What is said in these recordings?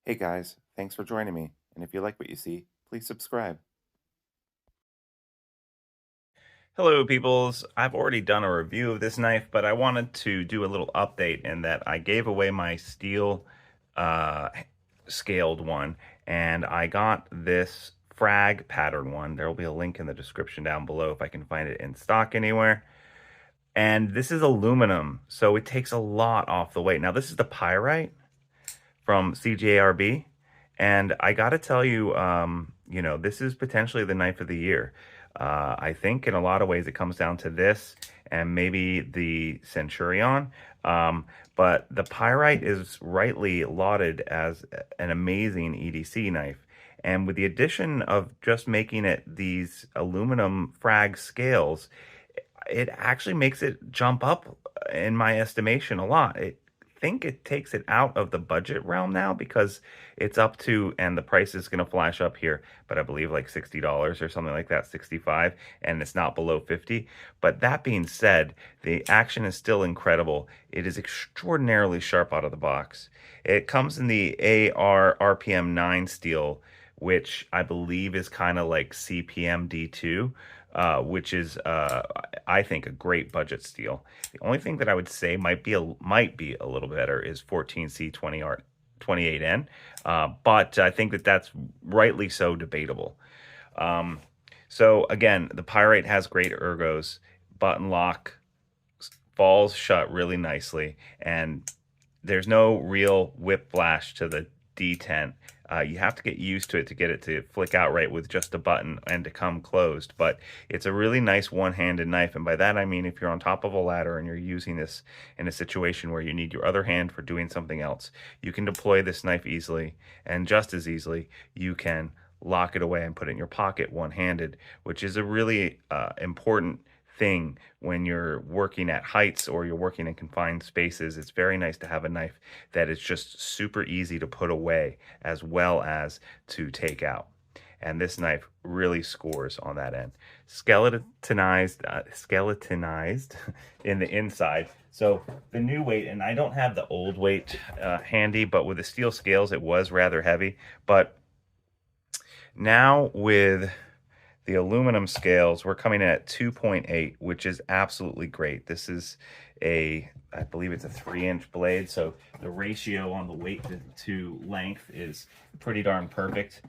Hey guys, thanks for joining me. And if you like what you see, please subscribe. Hello, peoples. I've already done a review of this knife, but I wanted to do a little update in that I gave away my steel uh, scaled one, and I got this Frag pattern one. There will be a link in the description down below if I can find it in stock anywhere. And this is aluminum, so it takes a lot off the weight. Now, this is the Pyrite from CJRB, and I got to tell you, this is potentially the knife of the year. I think in a lot of ways it comes down to this and maybe the Centurion. But the Pyrite is rightly lauded as an amazing EDC knife. And with the addition of just making it these aluminum frag scales, it actually makes it jump up in my estimation a lot. I think it takes it out of the budget realm now because it's up to, and the price is going to flash up here, but I believe like $60 or something like that, 65, and it's not below 50. But that being said, the action is still incredible. It is extraordinarily sharp out of the box. It comes in the AR RPM 9 steel, which I believe is kind of like CPM D2, which is I think a great budget steel. The only thing that I would say might be a little better is 14C20R 28N, but I think that that's rightly so debatable. So again, the Pyrite has great ergos, button lock, falls shut really nicely, and there's no real whiplash to the D10. You have to get used to it to get it to flick out right with just a button and to come closed. But it's a really nice one-handed knife. And by that, I mean if you're on top of a ladder and you're using this in a situation where you need your other hand for doing something else, you can deploy this knife easily. And just as easily, you can lock it away and put it in your pocket one-handed, which is a really important thing when you're working at heights or you're working in confined spaces. It's very nice to have a knife that is just super easy to put away as well as to take out. And this knife really scores on that end. Skeletonized in the inside. So the new weight, and I don't have the old weight handy, but with the steel scales, it was rather heavy. But now with the aluminum scales, we're coming in at 2.8, which is absolutely great. This is I believe it's a 3-inch blade, so the ratio on the weight to length is pretty darn perfect,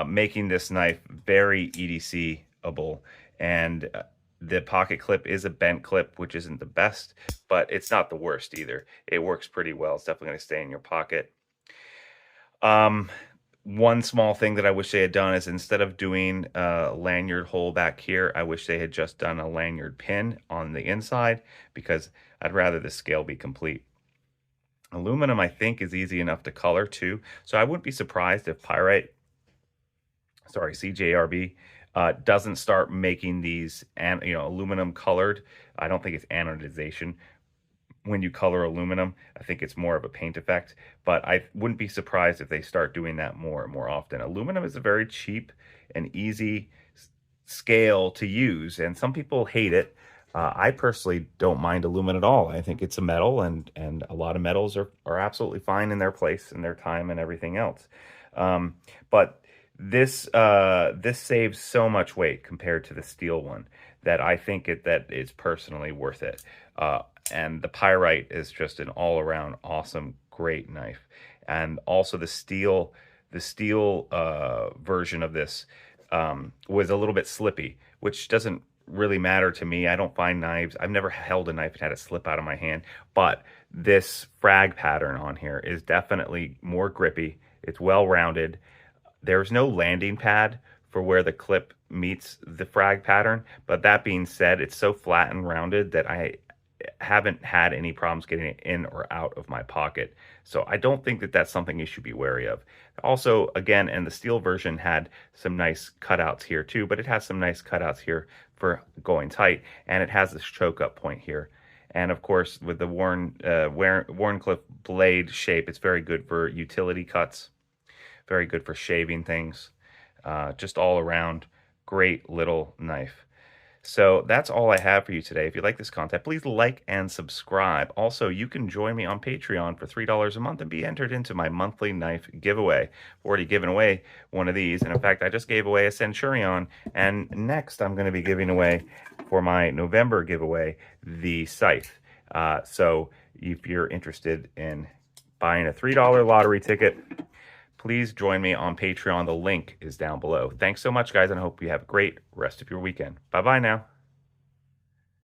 making this knife very EDC-able. And the pocket clip is a bent clip, which isn't the best, but it's not the worst either. It works pretty well. It's definitely going to stay in your pocket. One small thing that I wish they had done is instead of doing a lanyard hole back here, I wish they had just done a lanyard pin on the inside because I'd rather the scale be complete. Aluminum, I think, is easy enough to color too, so I wouldn't be surprised if CJRB, doesn't start making these and aluminum colored. I don't think it's anodization when you color aluminum. I think it's more of a paint effect, but I wouldn't be surprised if they start doing that more and more often. Aluminum is a very cheap and easy scale to use, and some people hate it. I personally don't mind aluminum at all. I think it's a metal, and a lot of metals are absolutely fine in their place and their time and everything else. But this saves so much weight compared to the steel one that I think that it's personally worth it. And the Pyrite is just an all-around awesome, great knife. And also the steel version of this was a little bit slippy, which doesn't really matter to me. I don't find knives. I've never held a knife and had it slip out of my hand, but this frag pattern on here is definitely more grippy. It's well rounded. There's no landing pad for where the clip meets the frag pattern, but that being said, it's so flat and rounded that I haven't had any problems getting it in or out of my pocket. So I don't think that that's something you should be wary of. Also, again, and the steel version had some nice cutouts here too, but it has some nice cutouts here for going tight, and it has this choke up point here. And of course, with the Wharncliffe blade shape, it's very good for utility cuts, very good for shaving things. Just all around, great little knife. So that's all I have for you today. If you like this content, please like and subscribe. Also, you can join me on Patreon for $3 a month and be entered into my monthly knife giveaway. I've already given away one of these. And in fact, I just gave away a Centurion. And next, I'm going to be giving away for my November giveaway the scythe. So if you're interested in buying a $3 lottery ticket, please join me on Patreon. The link is down below. Thanks so much, guys, and I hope you have a great rest of your weekend. Bye-bye now.